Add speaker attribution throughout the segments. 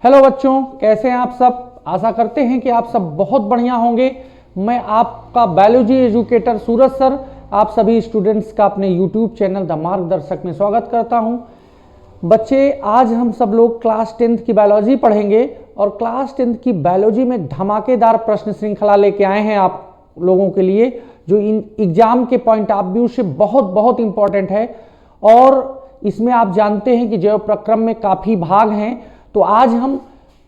Speaker 1: Hello बच्चों, कैसे हैं आप सब। आशा करते हैं कि आप सब बहुत बढ़िया होंगे। मैं आपका बायोलॉजी एजुकेटर सूरज सर आप सभी स्टूडेंट्स का अपने यूट्यूब चैनल द मार्गदर्शक में स्वागत करता हूं। बच्चे, आज हम सब लोग क्लास 10th की बायोलॉजी पढ़ेंगे और क्लास 10th की बायोलॉजी में धमाकेदार प्रश्न श्रृंखला लेके आए हैं आप लोगों के लिए, जो इन एग्जाम के पॉइंट ऑफ व्यू से बहुत बहुत इंपॉर्टेंट है। और इसमें आप जानते हैं कि जैव प्रक्रम में काफ़ी भाग हैं, तो आज हम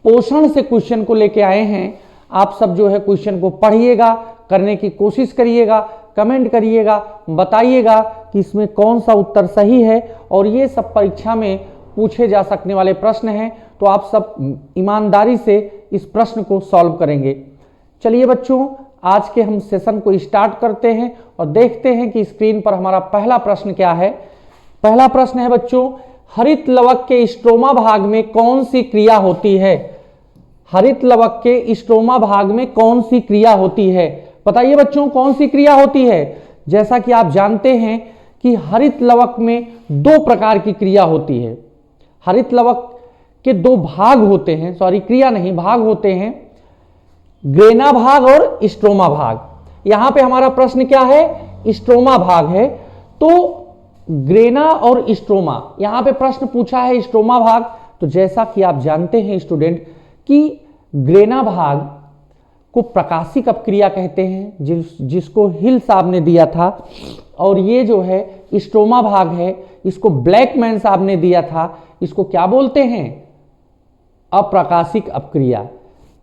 Speaker 1: पोषण से क्वेश्चन को लेके आए हैं। आप सब जो है क्वेश्चन को पढ़िएगा, करने की कोशिश करिएगा, कमेंट करिएगा, बताइएगा कि इसमें कौन सा उत्तर सही है। और ये सब परीक्षा में पूछे जा सकने वाले प्रश्न हैं, तो आप सब ईमानदारी से इस प्रश्न को सॉल्व करेंगे। चलिए बच्चों, आज के हम सेशन को स्टार्ट करते हैं और देखते हैं कि स्क्रीन पर हमारा पहला प्रश्न क्या है। पहला प्रश्न है बच्चों, हरित लवक के स्ट्रोमा भाग में कौन सी क्रिया होती है। हरित लवक के स्ट्रोमा भाग में कौन सी क्रिया होती है, बताइए बच्चों, कौन सी क्रिया होती है। जैसा कि आप जानते हैं कि हरित लवक में दो प्रकार की क्रिया होती है। हरित लवक के दो भाग होते हैं, सॉरी क्रिया नहीं, भाग होते हैं, ग्रेना भाग और स्ट्रोमा भाग। यहां पे हमारा प्रश्न क्या है, स्ट्रोमा भाग है। तो ग्रेना और स्ट्रोमा, यहां पे प्रश्न पूछा है स्ट्रोमा भाग। तो जैसा कि आप जानते हैं स्टूडेंट कि ग्रेना भाग को प्रकाशिक अपक्रिया कहते हैं, जिसको हिल साहब ने दिया था। और ये जो है स्ट्रोमा भाग है, इसको ब्लैकमैन साहब ने दिया था। इसको क्या बोलते हैं, अप्रकाशिक अपक्रिया।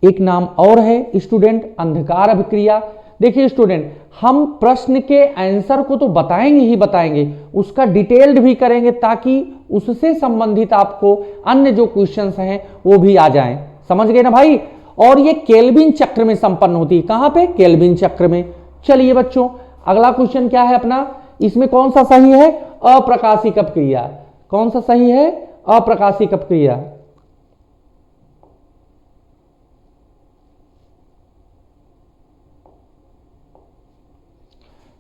Speaker 1: एक नाम और है स्टूडेंट, अंधकार अभिक्रिया। देखिए स्टूडेंट, हम प्रश्न के आंसर को तो बताएंगे ही बताएंगे, उसका डिटेल्ड भी करेंगे ताकि उससे संबंधित आपको अन्य जो क्वेश्चंस हैं वो भी आ जाएं। समझ गए ना भाई। और ये केल्विन चक्र में संपन्न होती है। कहां पे, केल्विन चक्र में। चलिए बच्चों, अगला क्वेश्चन क्या है अपना, इसमें कौन सा सही है, अप्रकाशिक अपक्रिया। कौन सा सही है, अप्रकाशिक अपक्रिया।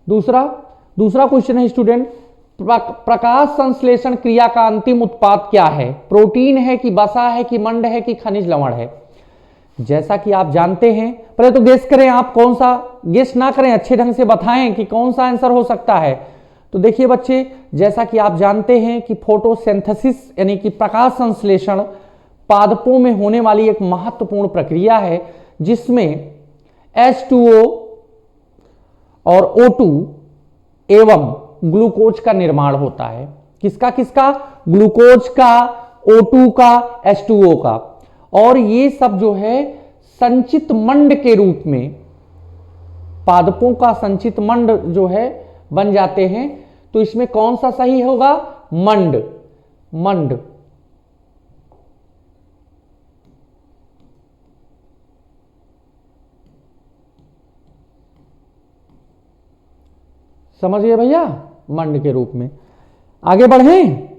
Speaker 1: दूसरा क्वेश्चन है स्टूडेंट, प्रकाश संश्लेषण क्रिया का अंतिम उत्पाद क्या है। प्रोटीन है कि वसा है कि मंड है कि खनिज लवण है। जैसा कि आप जानते हैं, पहले तो गेस करें आप, कौन सा, गेस ना करें, अच्छे ढंग से बताएं कि कौन सा आंसर हो सकता है। तो देखिए बच्चे, जैसा कि आप जानते हैं कि फोटोसिंथेसिस यानी कि प्रकाश संश्लेषण पादपों में होने वाली एक महत्वपूर्ण प्रक्रिया है, जिसमें H2O और O2 एवं ग्लूकोज का निर्माण होता है। किसका किसका, ग्लूकोज का, O2 का, H2O का। और ये सब जो है संचित मंड के रूप में, पादपों का संचित मंड जो है बन जाते हैं। तो इसमें कौन सा सही होगा, मंड। मंड समझिए भैया, मंड के रूप में। आगे बढ़ें,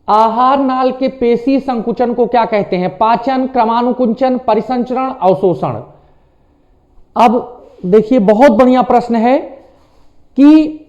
Speaker 1: आहार नाल के पेशी संकुचन को क्या कहते हैं। पाचन, क्रमानुकुंचन, परिसंचरण, अवशोषण। अब देखिए, बहुत बढ़िया प्रश्न है कि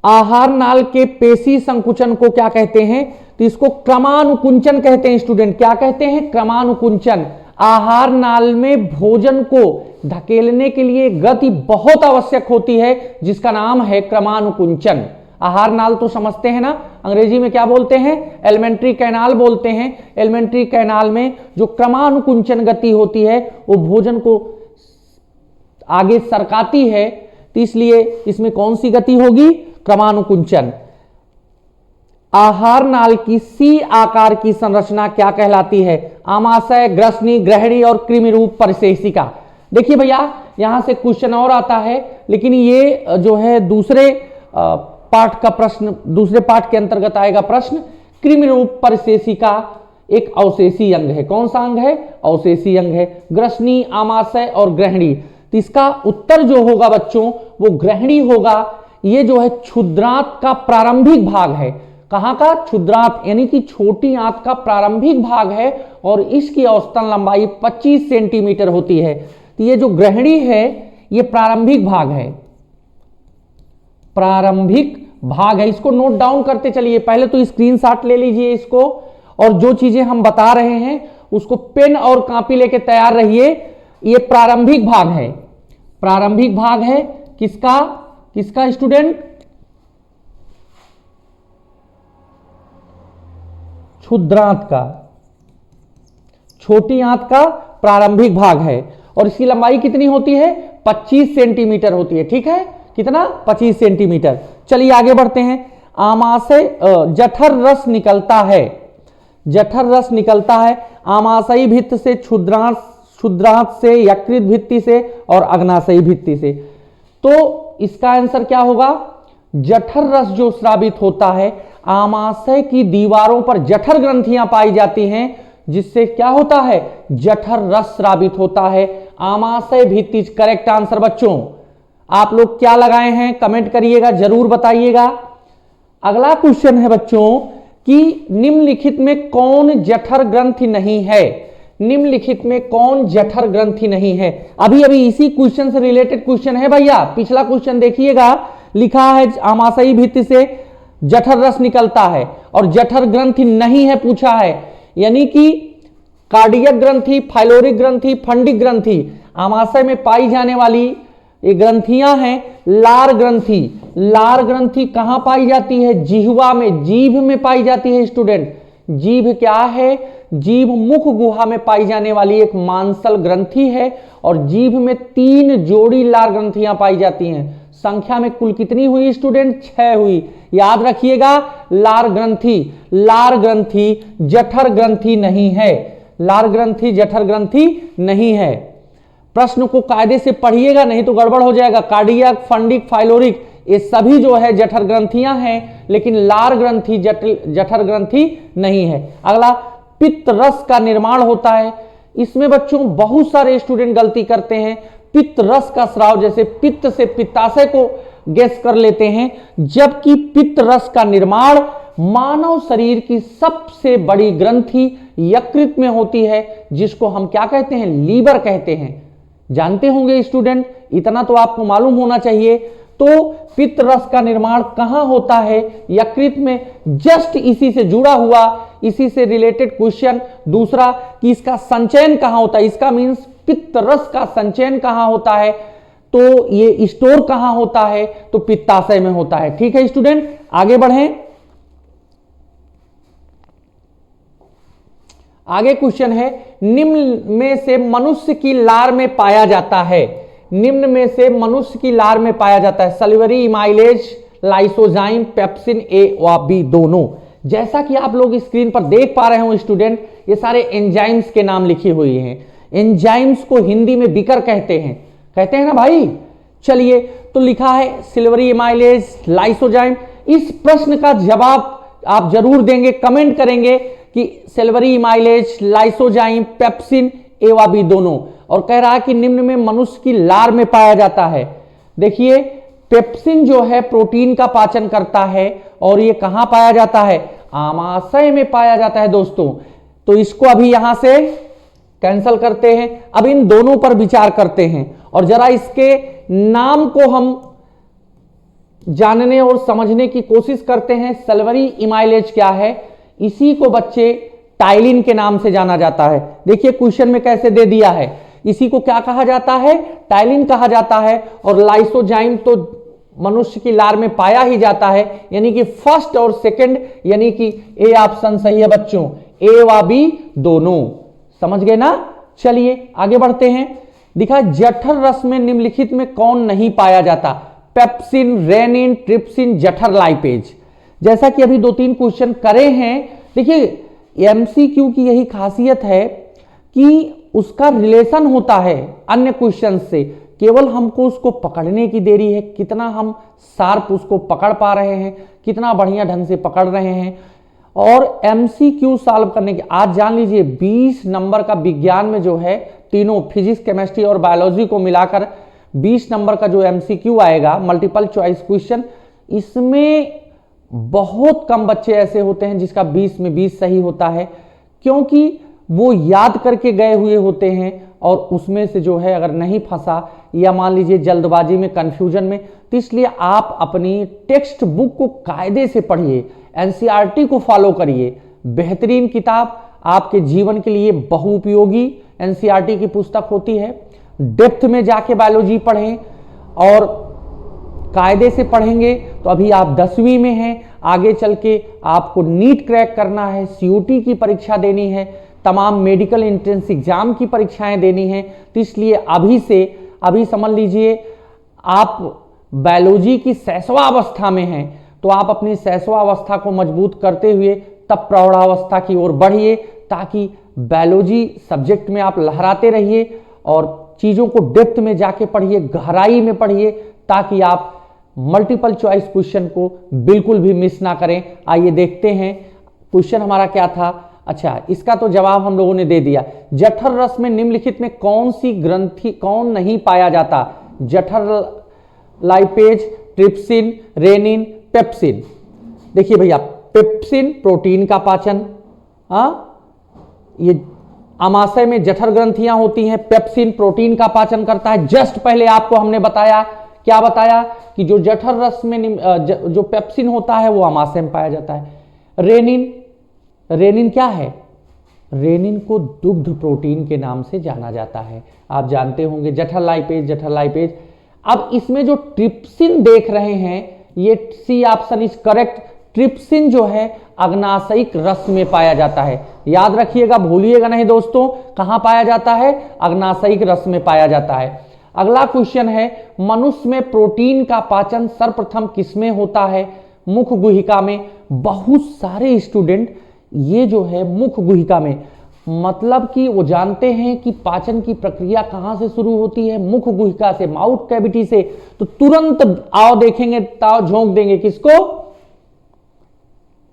Speaker 1: आहार नाल के पेशी संकुचन को क्या कहते हैं। तो इसको क्रमानुकुंचन कहते हैं स्टूडेंट। क्या कहते हैं, क्रमानुकुंचन। आहार नाल में भोजन को धकेलने के लिए गति बहुत आवश्यक होती है, जिसका नाम है क्रमानुकुंचन। आहार नाल तो समझते हैं ना, अंग्रेजी में क्या बोलते हैं, एलिमेंट्री कैनाल बोलते हैं। एलिमेंट्री कैनाल में जो क्रमानुकुंचन गति होती है वो भोजन को आगे सरकाती है। तो इसलिए इसमें कौन सी गति होगी, क्रमानुकुंचन। आहार नाल की सी आकार की संरचना क्या कहलाती है। आमाशय, ग्रसनी, ग्रहणी और कृमि रूप परिशेषिका। देखिए भैया, यहां से क्वेश्चन और आता है, लेकिन ये जो है दूसरे पार्ट का प्रश्न, दूसरे पार्ट के अंतर्गत आएगा प्रश्न। कृमि रूप परिशेषिका एक अवशेषी अंग है। कौन सा अंग है, अवशेषी अंग है। ग्रसनी, आमाशय और ग्रहणी। तो इसका उत्तर जो होगा बच्चों वो ग्रहणी होगा। ये जो है क्षुद्रांत का प्रारंभिक भाग है। कहां का, क्षुद्रांत यानी कि छोटी आंत का प्रारंभिक भाग है, और इसकी औसतन लंबाई 25 सेंटीमीटर होती है। तो ये जो ग्रहणी है ये प्रारंभिक भाग है, प्रारंभिक भाग है। इसको नोट डाउन करते चलिए, पहले तो स्क्रीनशॉट ले लीजिए इसको, और जो चीजें हम बता रहे हैं उसको पेन और कॉपी लेके तैयार रहिए। ये प्रारंभिक भाग है, प्रारंभिक भाग है किसका, किसका स्टूडेंट, क्षुद्रांत का, छोटी आंत का प्रारंभिक भाग है। और इसकी लंबाई कितनी होती है, 25 सेंटीमीटर होती है। ठीक है, कितना, 25 सेंटीमीटर। चलिए आगे बढ़ते हैं। आमाशय जठर रस निकलता है, जठर रस निकलता है आमाशयी भित्त से, क्षुद्रांत से, यकृत भित्ति से और अग्नाशयी भित्ति से। तो इसका आंसर क्या होगा, जठर रस जो स्रावित होता है, आमाशय की दीवारों पर जठर ग्रंथियां पाई जाती हैं, जिससे क्या होता है, जठर रस स्रावित होता है। आमाशय भित्ति करेक्ट आंसर बच्चों। आप लोग क्या लगाए हैं कमेंट करिएगा, जरूर बताइएगा। अगला क्वेश्चन है बच्चों कि निम्नलिखित में कौन जठर ग्रंथि नहीं है, निम्नलिखित में कौन जठर ग्रंथि नहीं है। अभी अभी इसी क्वेश्चन से रिलेटेड क्वेश्चन है भैया, पिछला क्वेश्चन देखिएगा, लिखा है आमाशयी भित्ति से जठर रस निकलता है और जठर ग्रंथि नहीं है पूछा है, यानी कि कार्डियक ग्रंथि, फाइलोरिक ग्रंथि, फंडिक ग्रंथि, आमाशय में पाई जाने वाली ये ग्रंथियां हैं। लार ग्रंथि, लार ग्रंथि कहां पाई जाती है, जिह्वा में, जीभ में पाई जाती है स्टूडेंट। जीभ क्या है, जीभ मुख गुहा में पाई जाने वाली एक मांसल ग्रंथि है और जीभ में 3 जोड़ी लार ग्रंथियां पाई जाती हैं। संख्या में कुल कितनी हुई स्टूडेंट, 6 हुई। याद रखिएगा, लार ग्रंथि, लार ग्रंथि जठर ग्रंथि नहीं है, लार ग्रंथि जठर ग्रंथि नहीं है। प्रश्न को कायदे से पढ़िएगा, नहीं तो गड़बड़ हो जाएगा। कार्डियक, फंडिक, फाइलोरिक ये सभी जो है जठर ग्रंथियां हैं, लेकिन लार ग्रंथि जठर ग्रंथि नहीं है। अगला, पित्त रस का निर्माण होता है। इसमें बच्चों बहुत सारे स्टूडेंट गलती करते हैं, पित्त रस का स्राव, जैसे पित्त से पित्ताशय को गेस कर लेते हैं, जबकि पित्त रस का निर्माण मानव शरीर की सबसे बड़ी ग्रंथि यकृत में होती है, जिसको हम क्या कहते हैं, लीवर कहते हैं। जानते होंगे स्टूडेंट, इतना तो आपको मालूम होना चाहिए। तो पित्त रस का निर्माण कहां होता है, यकृत में। जस्ट इसी से जुड़ा हुआ, इसी से रिलेटेड क्वेश्चन दूसरा कि इसका संचयन कहां होता है, इसका मींस पित्त रस का संचयन कहां होता है, तो ये स्टोर कहां होता है, तो पित्ताशय में होता है। ठीक है स्टूडेंट, आगे बढ़ें। आगे क्वेश्चन है, निम्न में से मनुष्य की लार में पाया जाता है, निम्न में से मनुष्य की लार में पाया जाता है सल्वरी, इमाइलेज, लाइसोजाइम, पेप्सिन, ए व बी दोनों। जैसा कि आप लोग स्क्रीन पर देख पा रहे हो स्टूडेंट, ये सारे एंजाइम्स के नाम लिखी हुई हैं। एंजाइम्स को हिंदी में बिकर कहते हैं ना भाई। चलिए, तो लिखा है सिल्वरी, इमाइलेज, लाइसोजाइम। इस प्रश्न का जवाब आप जरूर देंगे, कमेंट करेंगे कि सिल्वरी, इमाइलेज, लाइसोजाइम, पेप्सिन, ए व बी दोनों। और कह रहा है कि निम्न में मनुष्य की लार में पाया जाता है। देखिए, पेप्सिन जो है प्रोटीन का पाचन करता है और ये कहां पाया जाता है, आमाशय में पाया जाता है दोस्तों। तो इसको अभी यहां से कैंसिल करते हैं, अब इन दोनों पर विचार करते हैं और जरा इसके नाम को हम जानने और समझने की कोशिश करते हैं। सल्वरी इमाइलेज क्या है, इसी को बच्चे टाइलिन के नाम से जाना जाता है। देखिए क्वेश्चन में कैसे दे दिया है, इसी को क्या कहा जाता है, टाइलिन कहा जाता है। और लाइसोजाइम तो मनुष्य की लार में पाया ही जाता है, यानी कि फर्स्ट और सेकंड, यानी कि ए ऑप्शन सही है बच्चों, ए व बी दोनों। समझ गए ना। चलिए आगे बढ़ते हैं। दिखा, जठर रस में निम्नलिखित में कौन नहीं पाया जाता, पेप्सिन, रेनिन, ट्रिप्सिन, जठर लाइपेज। जैसा कि अभी 2-3 क्वेश्चन करे हैं। देखिए एमसीक्यू की यही खासियत है कि उसका रिलेशन होता है अन्य क्वेश्चन से, केवल हमको उसको पकड़ने की देरी है, कितना हम शार्प उसको पकड़ पा रहे हैं, कितना बढ़िया ढंग से पकड़ रहे हैं। और एमसीक्यू सॉल्व करने के, आज जान लीजिए 20 नंबर का विज्ञान में जो है, तीनों फिजिक्स, केमिस्ट्री और बायोलॉजी को मिलाकर 20 नंबर का जो एमसीक्यू आएगा, मल्टीपल चॉइस क्वेश्चन, इसमें बहुत कम बच्चे ऐसे होते हैं जिसका 20 में 20 सही होता है, क्योंकि वो याद करके गए हुए होते हैं और उसमें से जो है अगर नहीं फंसा या मान लीजिए जल्दबाजी में, कंफ्यूजन में, तो इसलिए आप अपनी टेक्स्ट बुक को कायदे से पढ़िए, एनसीईआरटी को फॉलो करिए, बेहतरीन किताब, आपके जीवन के लिए बहुउपयोगी एनसीईआरटी की पुस्तक होती है। डेप्थ में जाके बायोलॉजी पढ़ें और कायदे से पढ़ेंगे तो अभी आप 10वीं में हैं, आगे चल के आपको नीट क्रैक करना है, सीयूटी की परीक्षा देनी है, तमाम मेडिकल एंट्रेंस एग्जाम की परीक्षाएं देनी है। तो इसलिए अभी से, अभी समझ लीजिए आप बायोलॉजी की शैशवा अवस्था में हैं, तो आप अपनी शैशवा अवस्था को मजबूत करते हुए तब प्रौढ़ावस्था की ओर बढ़िए, ताकि बायोलॉजी सब्जेक्ट में आप लहराते रहिए और चीज़ों को डेप्थ में जाके पढ़िए, गहराई में पढ़िए, ताकि आप मल्टीपल चॉइस क्वेश्चन को बिल्कुल भी मिस ना करें। आइए देखते हैं क्वेश्चन हमारा क्या था। अच्छा, इसका तो जवाब हम लोगों ने दे दिया। जठर रस में निम्नलिखित में कौन सी ग्रंथि कौन नहीं पाया जाता? जठर लाइपेज, ट्रिप्सिन, रेनिन, पेप्सिन। देखिए भैया, पेप्सिन प्रोटीन का पाचन, ये आमाशय में जठर ग्रंथियां होती हैं, पेप्सिन प्रोटीन का पाचन करता है। जस्ट पहले आपको हमने बताया, क्या बताया कि जो जठर रस में जो पेप्सिन होता है वो आमाशय में पाया जाता है। रेनिन, रेनिन क्या है? रेनिन को दुग्ध प्रोटीन के नाम से जाना जाता है, आप जानते होंगे। जठर लाइपेज, जठर लाइपेज। अब इसमें जो ट्रिप्सिन देख रहे हैं, ये C option is correct. Trypsin जो है अग्नाशयिक रस में पाया जाता है, याद रखिएगा, भूलिएगा नहीं दोस्तों। कहां पाया जाता है? अग्नाशयिक रस में पाया जाता है। अगला क्वेश्चन है, मनुष्य में प्रोटीन का पाचन सर्वप्रथम किसमें होता है? मुख गुहिका में। बहुत सारे स्टूडेंट ये जो है मुख गुहिका में, मतलब कि वो जानते हैं कि पाचन की प्रक्रिया कहां से शुरू होती है? मुख गुहिका से, माउथ कैविटी से। तो तुरंत आओ देखेंगे, ताव झोंक देंगे किसको?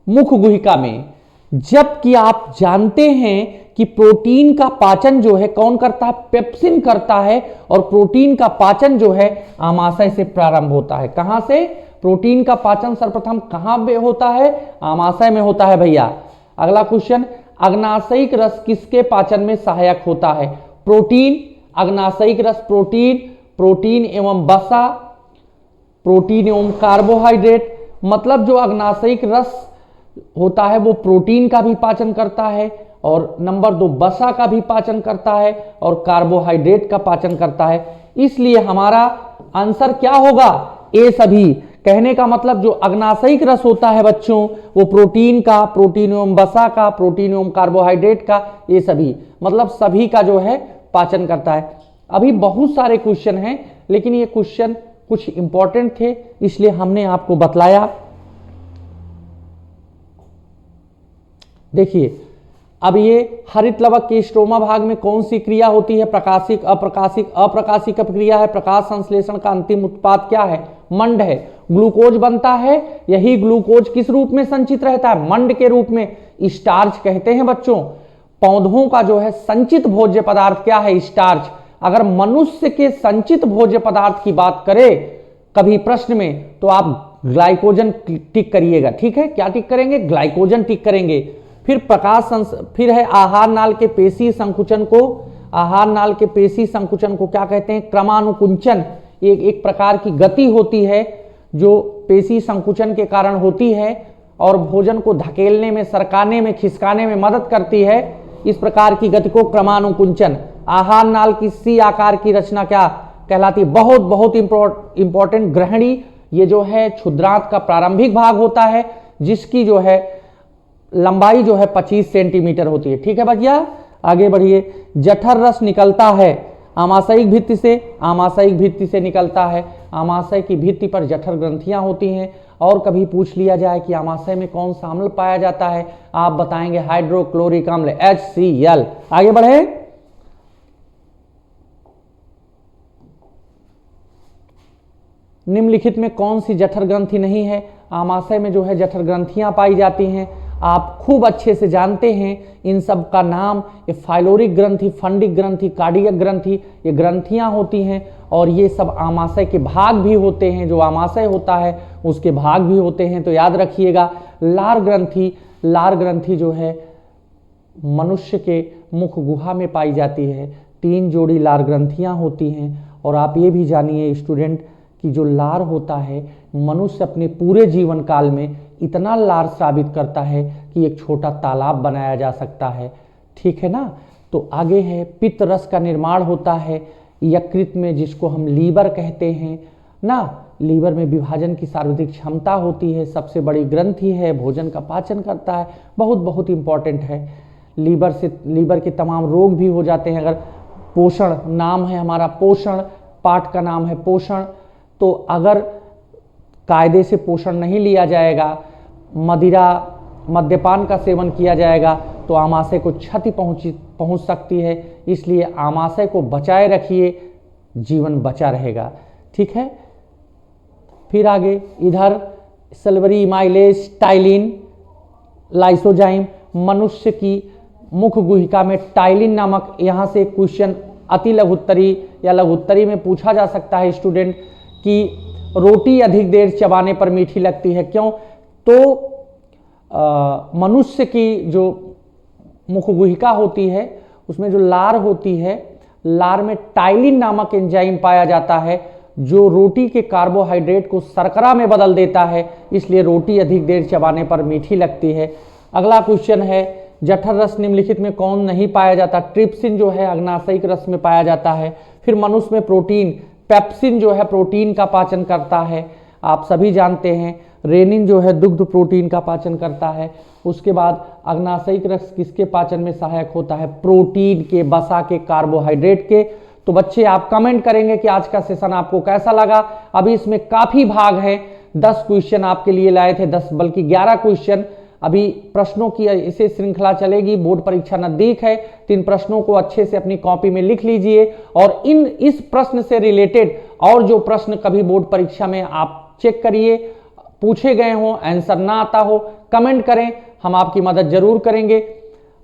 Speaker 1: मुख गुहिका में। जबकि आप जानते हैं कि प्रोटीन का पाचन जो है कौन करता है? पेप्सिन करता है। और प्रोटीन का पाचन जो है आमाशय से प्रारंभ होता है। कहां से? प्रोटीन का पाचन सर्वप्रथम कहां पे होता है? आमाशय में होता है भैया। अगला क्वेश्चन, अग्नाशयिक रस किसके पाचन में सहायक होता है? प्रोटीन, अग्नाशयिक रस प्रोटीन, प्रोटीन एवं वसा, प्रोटीन एवं कार्बोहाइड्रेट। मतलब जो अग्नाशयिक रस होता है वो प्रोटीन का भी पाचन करता है, और नंबर 2 वसा का भी पाचन करता है, और कार्बोहाइड्रेट का पाचन करता है। इसलिए हमारा आंसर क्या होगा? ए सभी। कहने का मतलब जो अग्नाशयिक रस होता है बच्चों, वो प्रोटीन का, प्रोटीन एवं वसा का, प्रोटीन एवं कार्बोहाइड्रेट का, ये सभी, मतलब सभी का जो है पाचन करता है। अभी बहुत सारे क्वेश्चन हैं, लेकिन ये क्वेश्चन कुछ इंपॉर्टेंट थे, इसलिए हमने आपको बतलाया। देखिए, अब ये हरित लवक के स्ट्रोमा भाग में कौन सी क्रिया होती है? प्रकाशिक, अप्रकाशिक। अप्रकाशिक क्रिया है। प्रकाश संश्लेषण का अंतिम उत्पाद क्या है? मंड है। ग्लूकोज बनता है, यही ग्लूकोज किस रूप में संचित रहता है? मंड के रूप में। स्टार्च कहते हैं बच्चों। पौधों का जो है संचित भोज्य पदार्थ क्या है? स्टार्च। अगर मनुष्य के संचित भोज्य पदार्थ की बात करें कभी प्रश्न में, तो आप ग्लाइकोजन टिक करिएगा, ठीक है? क्या टिक करेंगे? ग्लाइकोजन टिक करेंगे। फिर है आहार नाल के पेशी संकुचन को, आहार नाल के पेशी संकुचन को क्या कहते हैं? क्रमानुकुंचन। एक प्रकार की गति होती है जो पेशी संकुचन के कारण होती है और भोजन को धकेलने में, सरकाने में, खिसकाने में मदद करती है। इस प्रकार की गति को क्रमानुकुंचन। आहार नाल की सी आकार की रचना क्या कहलाती है? बहुत बहुत इंपॉर्टेंट, ग्रहणी। ये जो है क्षुद्रांत का प्रारंभिक भाग होता है, जिसकी जो है लंबाई जो है 25 सेंटीमीटर होती है, ठीक है भैया? आगे बढ़िए। जठर रस निकलता है आमाशयिक भित्ति से, आमाशयिक भित्ति से निकलता है। आमाशय की भित्ति पर जठर ग्रंथियां होती हैं। और कभी पूछ लिया जाए कि आमाशय में कौन सा अम्ल पाया जाता है, आप बताएंगे हाइड्रोक्लोरिक अम्ल, HCl। आगे बढ़े। निम्नलिखित में कौन सी जठर ग्रंथि नहीं है? आमाशय में जो है जठर ग्रंथियां पाई जाती हैं, आप खूब अच्छे से जानते हैं इन सब का नाम। ये फाइलोरिक ग्रंथि, फंडिक ग्रंथि, कार्डियक ग्रंथि, ये ग्रंथियां होती हैं। और ये सब आमाशय के भाग भी होते हैं, जो आमाशय होता है उसके भाग भी होते हैं। तो याद रखिएगा। लार ग्रंथि, लार ग्रंथि जो है मनुष्य के मुख गुहा में पाई जाती है। 3 जोड़ी लार ग्रंथियां होती हैं। और आप ये भी जानिए स्टूडेंट कि जो लार होता है, मनुष्य अपने पूरे जीवन काल में इतना लार स्रावित करता है कि एक छोटा तालाब बनाया जा सकता है, ठीक है ना। तो आगे है, पित्त रस का निर्माण होता है यकृत में, जिसको हम लीवर कहते हैं ना। लीवर में विभाजन की सर्वाधिक क्षमता होती है, सबसे बड़ी ग्रंथि है, भोजन का पाचन करता है, बहुत बहुत इंपॉर्टेंट है। लीवर के तमाम रोग भी हो जाते हैं अगर पोषण, नाम है हमारा पोषण, पाठ का नाम है पोषण। तो अगर कायदे से पोषण नहीं लिया जाएगा, मद्यपान का सेवन किया जाएगा तो आमाशय को क्षति पहुंच सकती है। इसलिए आमाशय को बचाए रखिए, जीवन बचा रहेगा, ठीक है। फिर आगे इधर सल्फरी इमाइलेज, टाइलिन, लाइसोजाइम, मनुष्य की मुख गुहिका में टाइलिन नामक, यहाँ से क्वेश्चन अति लघुत्तरी या लघुत्तरी में पूछा जा सकता है स्टूडेंट कि रोटी अधिक देर चबाने पर मीठी लगती है, क्यों? तो मनुष्य की जो मुख गुहिका होती है उसमें जो लार होती है, लार में टाइलिन नामक एंजाइम पाया जाता है जो रोटी के कार्बोहाइड्रेट को शर्करा में बदल देता है, इसलिए रोटी अधिक देर चबाने पर मीठी लगती है। अगला क्वेश्चन है, जठर रस निम्नलिखित में कौन नहीं पाया जाता? ट्रिप्सिन जो है अग्नाशयिक रस में पाया जाता है। फिर मनुष्य में प्रोटीन, पेप्सिन जो है प्रोटीन का पाचन करता है, आप सभी जानते हैं। रेनिन जो है दुग्ध प्रोटीन का पाचन करता है। उसके बाद अग्नाशयिक रस किसके पाचन में सहायक होता है? प्रोटीन के, वसा के, कार्बोहाइड्रेट के। तो बच्चे आप कमेंट करेंगे कि आज का सेशन आपको कैसा लगा। अभी इसमें काफी भाग हैं, 10 क्वेश्चन आपके लिए लाए थे, 10 बल्कि 11 क्वेश्चन। अभी प्रश्नों की इसे श्रृंखला चलेगी, बोर्ड परीक्षा नजदीक है, तो इन प्रश्नों को अच्छे से अपनी कॉपी में लिख लीजिए। और इस प्रश्न से रिलेटेड और जो प्रश्न कभी बोर्ड परीक्षा में आप चेक करिए, पूछे गए हों, आंसर ना आता हो, कमेंट करें, हम आपकी मदद जरूर करेंगे।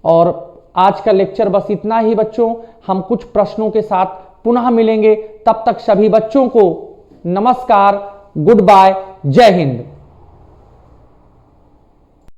Speaker 1: और आज का लेक्चर बस इतना ही बच्चों, हम कुछ प्रश्नों के साथ पुनः मिलेंगे। तब तक सभी बच्चों को नमस्कार, गुड बाय, जय हिंद।